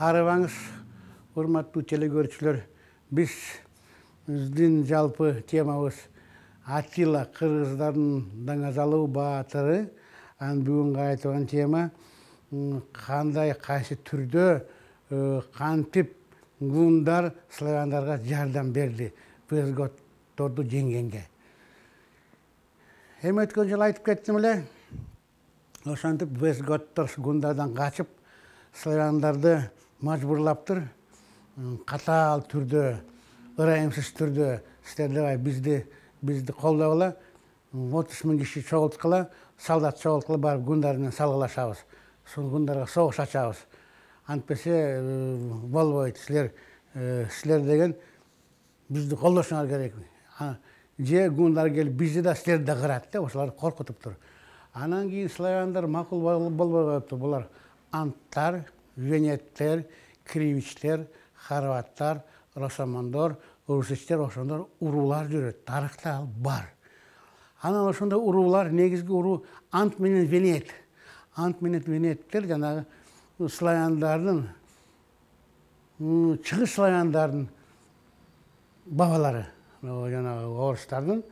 Арыбаңыз, урматтуу телекөрүүчүлөр, биздин жалпы темабыз Аттила кыргыздардын даңазалуу баатыры. Бүгүнкү айтылган тема кандай кайсы түрдө кантип гундар славяндарга жардам берди вестготторду жеңгенге. Эми өткөн жылы айтып кеттим эле. Ошентип вестготтор гундардан качып славяндарды мажбурлаптыр. Катаал түрдө, ырайымсыз түрдө силер бизди колдогула, 30 000 киши чогулткыла, солдат чогулткыла барып гундар менен салгылашабыз. Сол гундарга согуш ачабыз. Антпесе болбойт. Силер деген бизди колдошуңар керек. Же гундар келип бизди да силерди да кырат деп ошолор коркутуптур. Анан кийин славяндар макул болбой коюптур. Булар анттар, венеттер, кривичтер, хорваттар, росомондор, русичтер, ошондор уруулар жүрөт. Тарыхта ал бар. Анан ошондо уруулар, негизги уруу ант менен венет. Ант менен венеттер жанагы славяндардын, чыгыш славяндардын бабалары. Жанагы орустардын,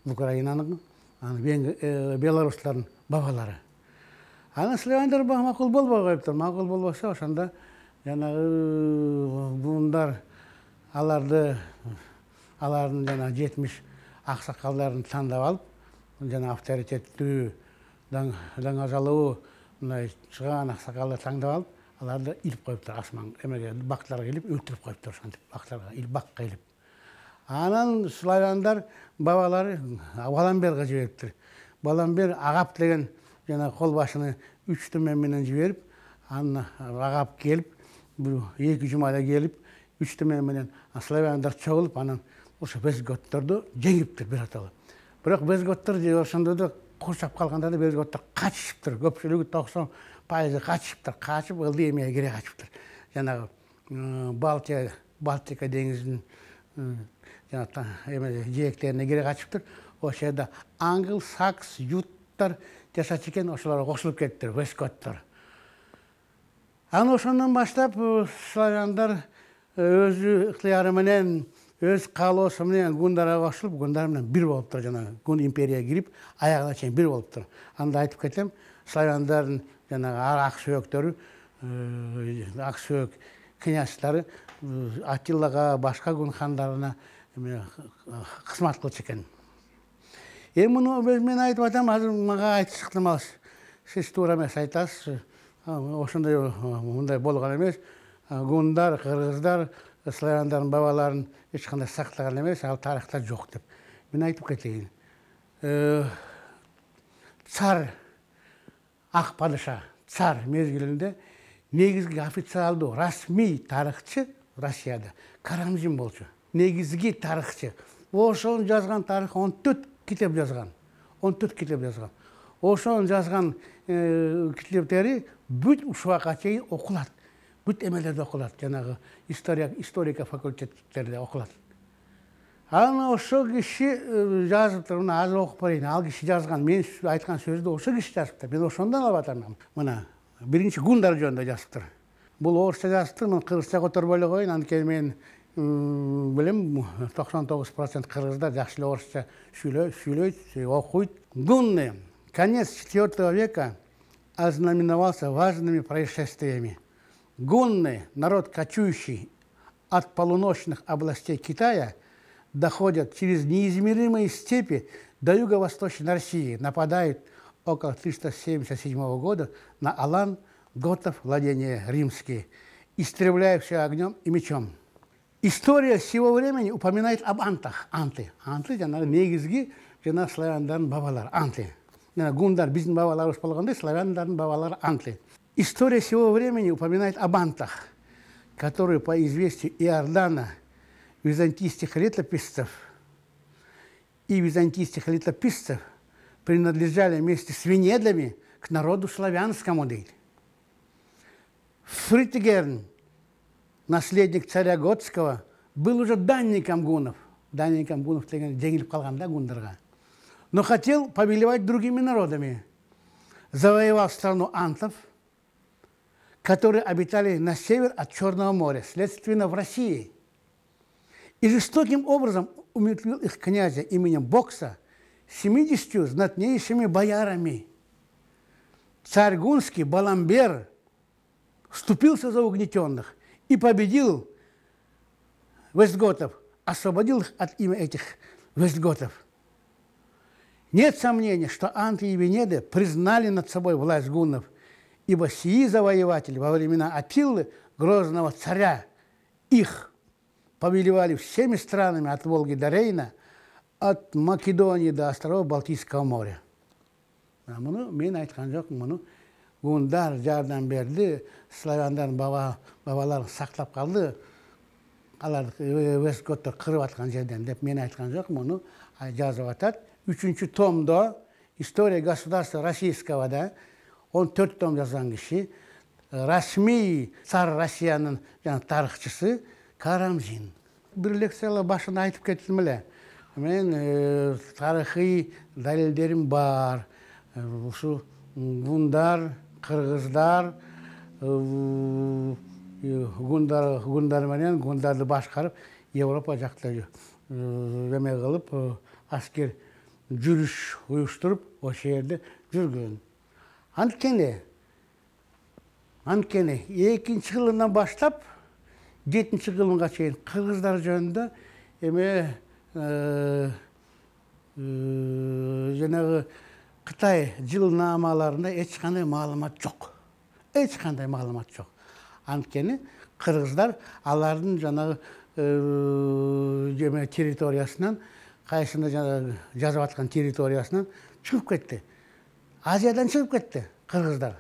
Украинанын, белорустардын бабалары. Анан славяндар макул болбой коюптур. Макул болбосо ошондо жанагы гундар алардын жана 70 аксакалдарын тандап алып, жана авторитеттүү, даңазалуу мындай чыгаан аксакалды тандап алып, аларды илип коюптур. Асман эмеге бактарга илип өлтүрүп коюптур. Ошентип бактарга бакка илип. Анан славяндар бабалары Баламберге жибериптир. Баламбер Агап деген жана кол башыны 3 түмөн менен жиберип, анан Агап келип, 2 жумада келип, 3 түмөн менен славяндар чогулуп, анан ошо вестготторду жеңиптир биротоло. Бирок вестготтор ошондо да курчап калганда да вестготтор качышыптыр. Көпчүлүгү 90% качышыптыр. Качып ылдый эмеге кире качыптыр. Жанагы Балтика деңизинин жээктерине кире качыптыр. Ошол жерде англ, сакс, юттар жашачу экен, ошолорго кошулуп кеттиптир вестготтор. Анан ошондон баштап славяндар өзү ыктыяры менен, өз каалоосу менен гундарга кошулуп, гундар менен бир болуптур. Жана гун империяга кирип, аягына чейин бир болуптур. Анда айтып кетем, славяндардын жанагы ак сөөктөрү, ак сөök князьдары Аттилага, башка гун хандарына кызмат кылчу экен. Эми муну мен айтып атам, азыр мага айтып ыктымал. Сиз туура эмес айтасыз. Ошондой мындай болгон эмес. Гундар, кыргыздар, славяндардын бабаларын эч кандай сактаган эмес, ал тарыхта жок деп. Мен айтып кетейин. Цар, ак падыша, цар мезгилинде негизги официалдуу, расмий тарыхчы Россияда Карамзин болчу. Негизги тарыхчы. Ошонун жазган тарых 14 китеп жазган. 14 китеп жазган. Ошонун жазган китептери бүт ушуга чейин окулат. Бүт эмелерде окулат. Жанагы историка факультеттерде окулат. Анан ошо киши жазыптыр. Мына азыр окуп берейин. Ал киши жазган, мен айткан сөздү ошо киши жазыптыр. Мен ошондон алып атам. Мына биринчи гундар жөнүндө жазыптыр. Бул орусча жазыптыр. Мен кыргызча которбой эле коеюн. Анткени мен билем 99% кыргыздар жакшы эле орусча сүйлөйт, окуйт. Гунны. Конец IV века ознаменовался важными происшествиями. Гунны, народ кочующий от полуночных областей Китая, доходят через неизмеримые степи до юго-восточной России, нападают около 377 года на Алан, готов, владения римские, истребляя все огнем и мечом. История сего времени упоминает об антах. Анты. Анты жана негизги жана славяндардын бабалары. Анты. Гундар биздин бабаларыбыз болгондой, славяндардын бабалары анты. История сего времени упоминает об антах, которые, по известию Иордана, византийских летописцев принадлежали вместе с венедами к народу славянскому. Фритигерн, наследник царя Готского, был уже данником гунов. Данником гунов жеңилип калган да гундарга. Но хотел повелевать другими народами. Завоевал страну антов, которые обитали на север от Черного моря, следственно в России. И жестоким образом умертвил их князя именем Бокса 70 знатнейшими боярами. Царь гунский Баламбер вступился за угнетенных и победил вестготов, освободил их от имя этих вестготов. Нет сомнений, что Анты и Венеды признали над собой власть гуннов, ибо сии завоеватели во времена Аттилы, грозного царя, их повелевали всеми странами от Волги до Рейна, от Македонии до островов Балтийского моря. Мен айтқан жоқпын, мұны гундар жардам берді, славяндар бабалар сақтап қалды, алар вестготтар қырып атқан жерден деп мен айтқан жоқпын, мұны жазып атады. 3-ші томда «История государства российского» да 14 том жазған киши, расми цар Россияның тарихчысы Карамзин. Бір лекциялар башында айтып кеттім эле. Мен тарихи далилдерим бар. Ушу гундар, кыргыздар, гундар менен гундарды башкарып, Европа жакта эме кылып, аскер жүрүш уюштуруп, ошол жерде жүргөн. Анткени 2-нчи кылымдан баштап 7-нчи кылымга чейин кыргыздар жөнүндө эме жанагы Кытай жылнамаларында эч кандай маалымат жок. Эч кандай маалымат жок. Анткени кыргыздар алардын жанагы территориясынан, кайсында жанагы жазып аткан территориясынан чыгып кетти. Азиядан чыгып кетти кыргыздар.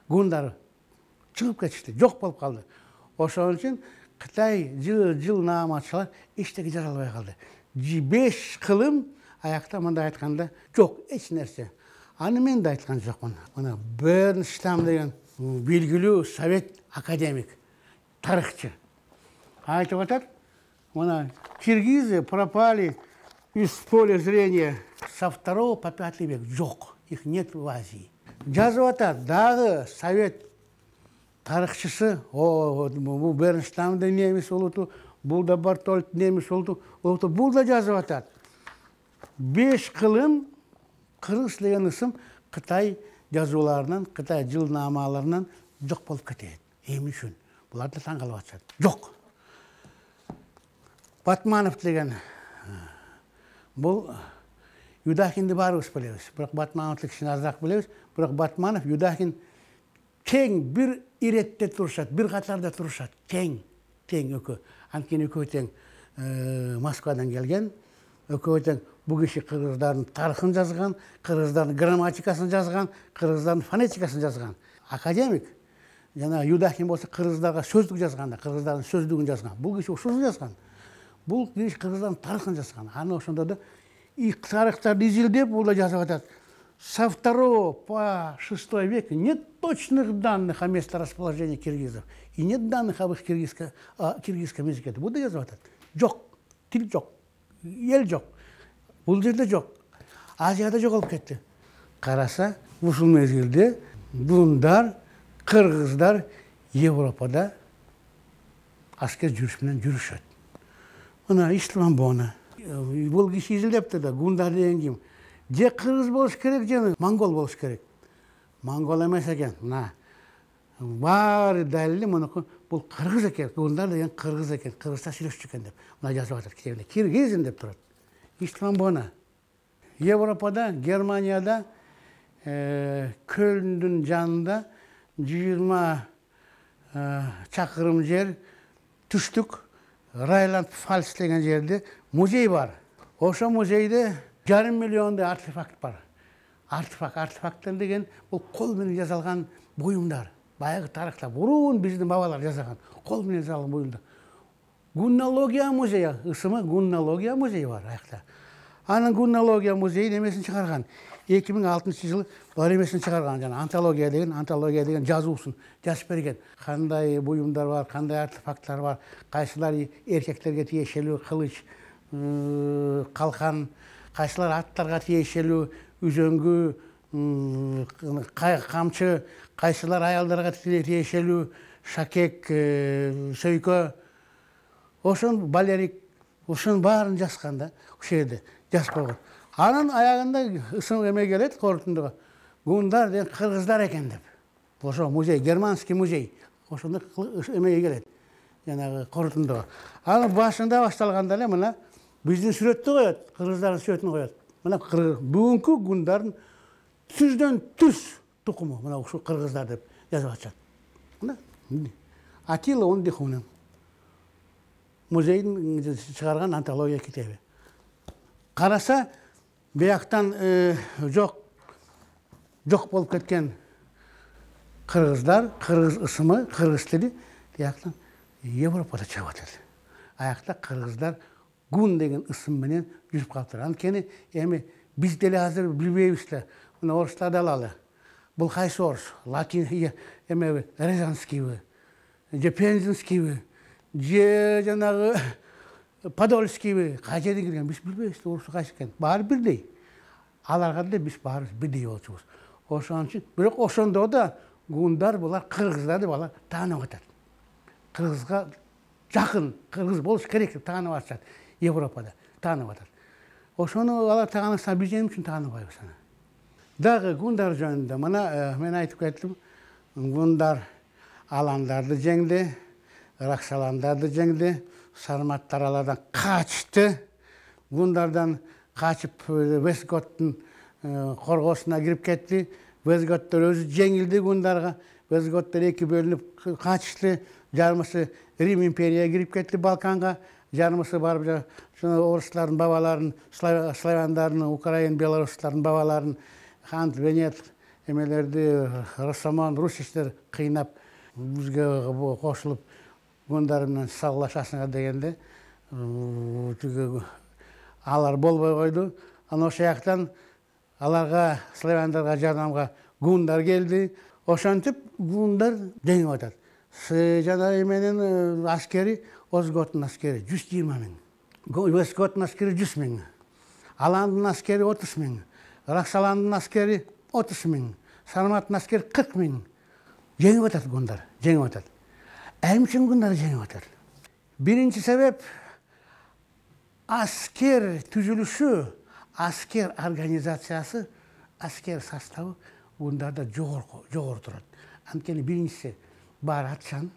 Гундар чыгып кетишти, жок болуп калды. Ошон үчүн Кытай жылнамачылар эчтеке жаза албай калды. 5 кылым аякта мындай айтканда жок, эч нерсе. Аны мен да айткан жокмун. Мына Бернштам деген белгилүү совет академик, тарыхчы айтып атат. Мына киргизы пропали из поля зрения со 2 по 5 век. Жок, их нет в Азии. Жазып атат, дагы совет тарыхчысы, бул Бернштам да немис болуту, бул да Бартольд немис болуту, бул да жазып атат. 5 кылым кыргыз деген ысым Кытай жазууларынан, Кытай жылнамаларынан жок болуп кетет. Эмне үчүн? Булар да таң калып атышат. Жок. Батманов деген бул Юдахинди баарыбыз билебиз. Бирок Батмановду кичине азыраак билебиз. Бирок Батманов, Юдахин тең бир иретте турушат, бир катарда турушат. Тең экөө. Анткени экөө тең Москвадан келген. Экөө тең бул киши кыргыздардын тарыхын жазган, кыргыздардын грамматикасын жазган, кыргыздардын фонетикасын жазган. Академик. Жана Юдахин болсо кыргыздарга сөздүк жазганда, кыргыздардын сөздүгүн жазган. Бул киши ушуну жазган. Бул киши кыргыздардын тарыхын жазган. Аны ошондо да тарыхтарды изилдеп, бул да жазып атат. Со 2 по 6 век нет точных данных о месторасположении киргизов. И нет данных об их киргизском языке. Бул да жазып атат. Жок, тил жок, эл жок. Бул жерде жок. Азияда жоголуп кетти. Караса, ушул мезгилде гундар, кыргыздар Европада аскер жүрүш менен жүрүшөт. Мына Ислам Бона. Бул киши изилдепти да, гундар деген ким? Же кыргыз болуш керек, же монгол болуш керек. Монгол эмес экен. Мына баары далили мунуку бул кыргыз экен. Гундар деген кыргыз экен. Кыргызча сүйлөшчү экен деп. Мына жазып атат китебинде. Киргизин деп турат. Ислам Бона. Европада, Германияда, Көлндүн жанында 20 чакырым жер түштүк Райланд-Пфальц деген жерде музей бар. Ошо музейде 1,5 миллиондай артефакт бар. Артефакттар деген бул кол менен жасалган буюмдар. Баягы тарыхта бурун биздин бабалар жасаган кол менен жасалган буюмдар. Гуннология музейи, ысымы Гуннология музейи бар аякта. Анын Гуннология музейи немесин чыгарган. 2006-жылы бар эмесин чыгарган, жана антология деген жазуусун жазып берген. Кандай буюмдар бар, кандай артефакттар бар, кайсылары эркектерге тиешелүү кылыч, калкан, кайсылары аттарга тиешелүү үзөңгү, камчы, кайсылар аялдарга тиешелүү, шакек, сөйкө, ошон балерик, ошонун баарын жазган да, ошол жерде жазып койгон. Анын аягында ысым эме келет, корутундуга. Гундар деген кыргыздар экен деп. Ошо музей, германский музей. Ошондо эмеге келет. Жанагы корутундуга. Анын башында башталганда эле мына биздин сүрөттү коет, кыргыздардын сүрөтүн коет. Мына бүгүнкү гундардын түздөн түз тукуму, мына ушул кыргыздар деп жазып атышат. Мына Атила Ондихунун музейдин чыгарган антология китеби. Караса, бияктан жок болуп кеткен кыргыздар, кыргыз ысымы, кыргыз тили бияктан Европада чыгып атат. Аякта кыргыздар гун деген ысым менен жүрүп калыптыр. Анткени эми биз деле азыр билбейбиз да. Мына орустарды алалы. Бул кайсы орус? Латин эме Рязанскийби, же Пензенскийби, же жанагы Подольскийби, кай жерден келген биз билбейбиз да, орусу кайсы экен. Баары бирдей. Аларга деле биз баарыбыз бирдей болчубуз. Ошон үчүн, бирок ошондо да гундар булар кыргыздар деп алар таанып атат. Кыргызга жакын, кыргыз болуш керек деп таанып атышат. Европада таанып атат. Ошону алар таанышса, биз эмне үчүн тааныбайбыз аны? Дагы гундар жөнүндө мына мен айтып кеттим. Гундар аландарды жеңди, раксаландарды жеңди, сарматтар алардан качты. Гундардан качып Вестготтун коргоосуна кирип кетти. Вестготтор өзү жеңилди гундарга. Вестготтор эки бөлүнүп качышты. Жарымысы Рим империяга кирип кетти Балканга. Жарымысы барып орустардын бабаларын, славяндардын, украин, белорустардын бабаларын, Хант, Венет эмелерди, Росомон, русичтер кыйнап бизге кошулуп гундар менен салгылашасыңар дегенде алар болбой койду. Анан ошол жактан аларга, славяндарга жардамга гундар келди. Ошентип гундар жеңип атат. Жана эменин аскери, Озготтун аскери 120 миң. Вестготтун аскери 100 миң. Аландын аскери 30 миң. Раксаландын аскери 30 миң. Сарматтын аскери 40 миң. Жеңип атат гундар, жеңип атат. Эмне үчүн гундар жеңип атат? Биринчи себеп аскер түзүлүшү, аскер организациясы, аскер составы гундарда жогору турат. Анткени биринчиси баары атшан,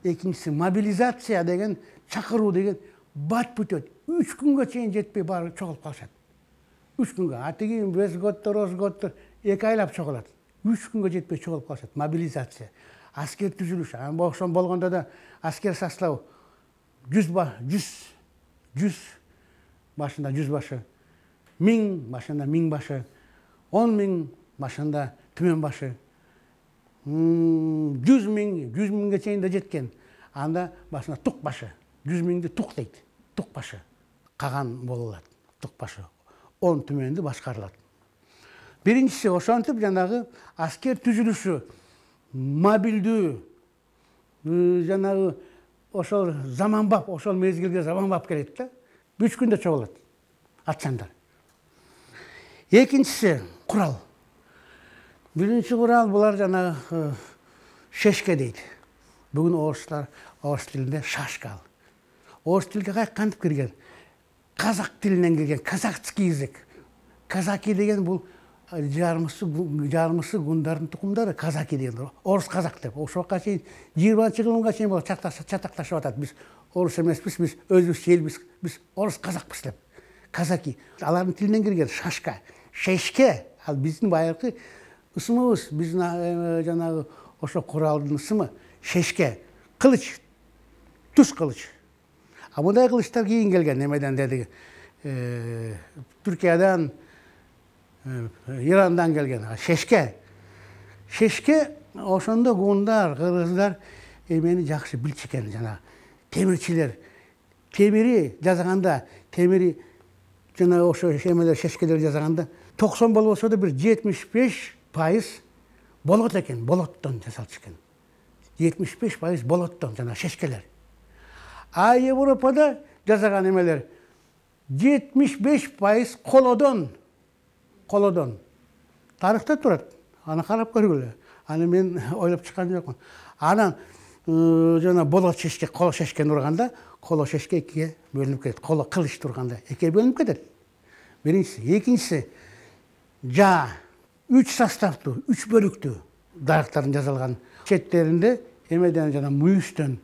экинчиси мобилизация деген, чакыруу деген бат бүтөт. 3 күнгө чейин жетпей баары чогулуп калышат. 3 күнгө. Атиги Вестготтор, Озготтор 2 айлап чогулат. 3 күнгө жетпей чогулуп калышат. Мобилизация. Аскер түзүлүш. Ошон болгондо да аскер состав 100 башында 100 башы, 1000 башында 1000 башы, 10 миң башында түмөн башы, 100 миңге чейин да жеткен. Анда башында тук башы. 100 миңди тук дейт. Тук башы. Каган болулат. Тук башы. 10 түмөндү башкарылат. Биринчиси ошентип жанагы аскер түзүлүшү, мобилдүү, жанагы ошол заманбап, ошол мезгилге заманбап келет да. 3 күндө чогулат атчандар. Экинчиси курал. Биринчи курал булар жанагы шешке дейт. Бүгүн орустар орус тилинде шашка. Орус тилге кантип кирген? Казак тилинен келген, казахский язык. Казаки деген бул жарымысы гундардын тукумдары, казаки деген. Орус казак деп. Ошоға чейин 20-жылга чейин болот чатакташып атат. Биз орус эмеспиз, биз өзүбүз элбиз, биз орус казакпыз деп. Казаки. Алардын тилинен кирген шашка, шешке. Ал биздин байыркы ысымыбыз, биздин жанагы ошо куралдын ысымы шешке, кылыч, туз кылыч. А мындай кылычтар кийин келген немеден деди. Түркиядан, Ирандан келген. Шешке. Шешке ошондо гундар, кыргыздар эмени жакшы билчү экен, жана темирчилер. Темири жазганда, темири жана ошо эмелер шешкелер жазганда 90 болбосо да бир 75% болот экен, болоттон жасалчу экен. 75% болоттон жана шешкелер. А Европада жасаган эмелер 75% колодон тарыхта турат. Аны карап көргүлө. Аны мен ойлоп чыккан жокмун. Анан жана болот шешке, коло шешкени урганда, коло шешке экиге бөлүнүп кетет. Коло кылыч турганда экиге бөлүнүп кетет. Биринчиси, экинчиси жаа 3 составтуу, 3 бөлүктүү дарактардын жазылган четтеринде эмеден жана мүйүстөн,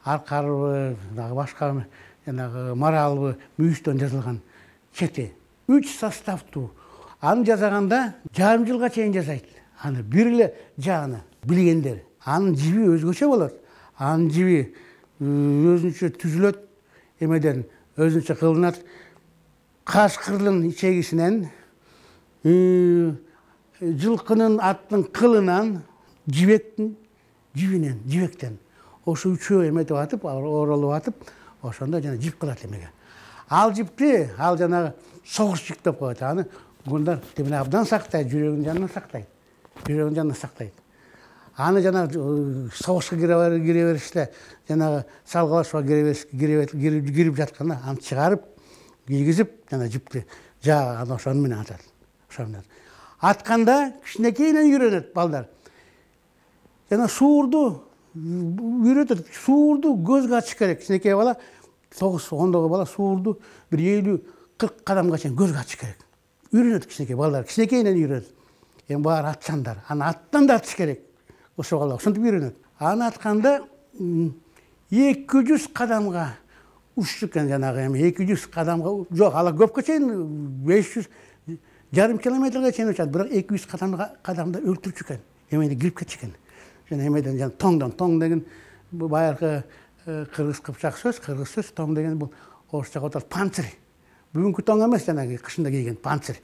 аркарыбы, дагы башка жанагы маралбы, мүйүстөн жазылган чети. 3 составтуу. Аны жасаганда жарым жылга чейин жасайт. Аны бир эле жааны билгендер. Анын жиби өзгөчө болот. Анын жиби өзүнчө түзүлөт, эмеден өзүнчө кылынат. Кашкырдын ичегисинен, жылкынын аттын кылынан, жибектин жибинен, жибектен. Ошо үчөө эметип атып, оролуп атып, ошондо жана жип кылат эмеге. Ал жипти, ал жанагы согуш жип деп коет. Аны гундар тимине абдан сактайт, жүрөгүнүн жанына сактайт. Жүрөгүнүн жанына сактайт. Аны жана согушка кире бериште, жанагы салгалашууга кирип жатканда аны чыгарып, кийгизип, жана жипти жаа аны ошону менен атат. Ошону атканда кичинекейинен үйрөнөт балдар. Жана суурду үйрөтөт. Суурду көзгө ачыш керек. Кичинекей бала 9-10 бала суурду бир 50-40 кадамга чейин көзгө ачыш керек. Үйрөнөт кичинекей балдар. Кичинекейинен үйрөнөт. Эми баары атчандар. Аны аттан да атыш керек. Ошо бала ошентип үйрөнөт. Аны атканда 200 кадамга уччу экен жанагы эми 200 кадамга жок, ала көпкө чейин 500 жарым километрге чейин учат, бирок 200 кадамда өлтүрчү экен. Эмеде кирип кетчү экен. Жана эмеден жана тоң деген байыркы кыргыз кыпчак сөз, кыргыз сөз тоң деген бул орусча отат панцирь. Бүгүнкү тоң эмес, жанагы кышында кийген панцирь.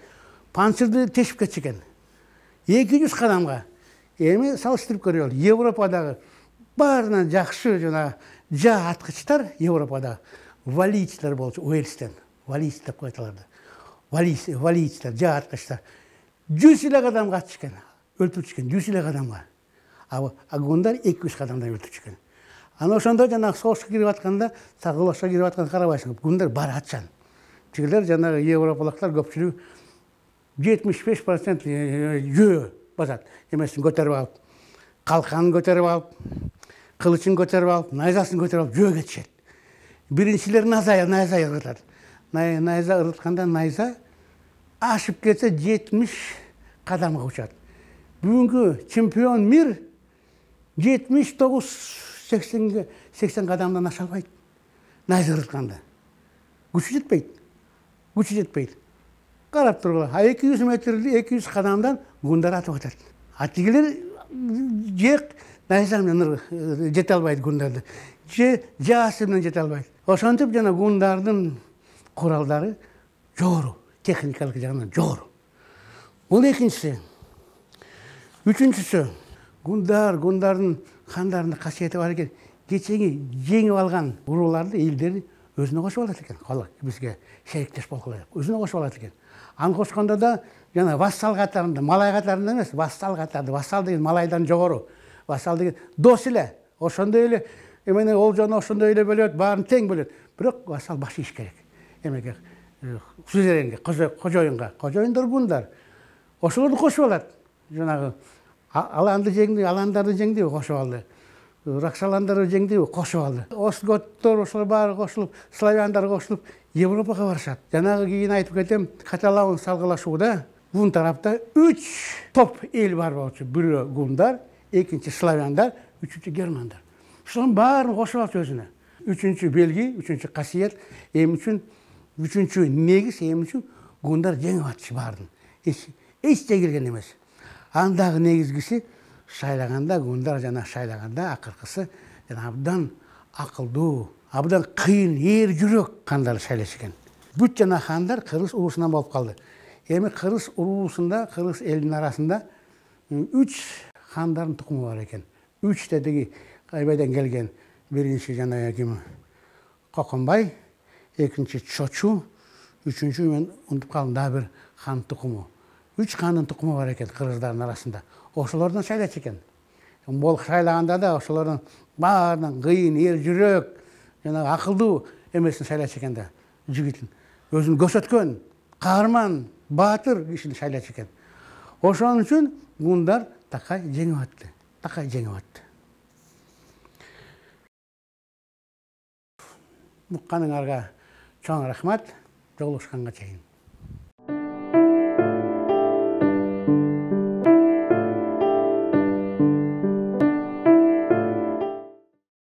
Панцирди тешип кетчү экен. 200 кадамга. Эми салыштырып көрөлү. Европадагы баарынан жакшы жана жаа аткычтар Европада валийчтер болчу, Уэльстен. Валийч деп коет аларды. Валийчтер, жаа аткычтар. 100 эле кадамга атыш экен. Өлтүрчү экен 100 эле кадамга. А гундар 200 кадамдан өлтүрчү экен. Аны ошондо жанагы согушка кирип атканда, сагылашка кирип атканда карабайсың. Гундар баары атчан. Тигилер жанагы европалыктар көпчүлүгү 75% жөө басат. Эмесин көтөрүп алып, калканын көтөрүп алып, кылычын көтөрүп алып, найзасын көтөрүп алып жөө кетишет. Биринчилер найза ыргытат. Найза ыргытканда найза ашып кетсе 70 кадамга учат. Бүгүнкү чемпион мир 79-80 кадамдан аша албайт. Найза ыргытканда. Күчү жетпейт. Карап тургула. 200 метрди 200 кадамдан гундар атып атат. А тигилер жек найза менен жете албайт гундарды. Жаасы менен жете албайт. Ошентип жана гундардын куралдары жогору, техникалык жагынан жогору. Бул экинчиси. Үчүнчүсү, гундардын хандарында касиети бар экен. Кечеги жеңип алган урууларды, элдерди өзүнө кошуп алат экен. Калак бизге шериктеш болгула деп. Өзүнө кошуп алат экен. Аны кошкондо да жана вассал катарында, малай катарында эмес, вассал катарында. Вассал деген малайдан жогору. Вассал деген дос эле. Ошондой эле эмени олжону ошондой эле бөлөт, баарын тең бөлөт. Бирок вассал баш ийиш керек. Эмеге сузеренге, кожоюнга. Кожоюндар гундар. Ошолорду кошуп алат. Жанагы аланды жеңди, аландарды жеңди, кошуп алды. Ракшаландарды жеңди, кошуп алды. Остготтор ошолор баары кошулуп, славяндар кошулуп Европага барышат. Жанагы кийин айтып кетем, Каталаун салгылашууда бул тарапта 3 топ эл бар болчу. Бирөө гундар, экинчи славяндар, үчүнчү германдар. Ошонун баарын кошуп алчу өзүнө. Үчүнчү белги, үчүнчү касиет, эми үчүн үчүнчү негиз, эми үчүн гундар жеңип атчы баарын. Эч жегилген эмес. Андагы негизгиси шайлаганда гундар жана шайлаганда акыркысы жана абдан акылдуу, абдан кыйын, эр жүрөк хандар шайлаш экен. Бүт жана хандар кыргыз уруусунан болуп калды. Эми кыргыз уруусунда, кыргыз элинин арасында 3 хандардын тукуму бар экен. 3 тедеги Кайбайдан келген. Биринчи жана ким? Коконбай, экинчи Чочу, үчүнчү мен унутуп калдым, дагы бир хан тукуму. 3 хандын тукуму бар экен кыргыздардын арасында. Ошолордон шайлачу экен. Бол шайлаганда да ошолордун баарынан кыйын, эр жүрөк, жана акылдуу эмесин шайлачу экен да. Жигитин өзүн көрсөткөн, каарман, баатыр кишини шайлачу экен. Ошон үчүн гундар такай жеңип атты. Такай жеңип атты. Мукканыңарга чоң рахмат. Жолугушканга чейин.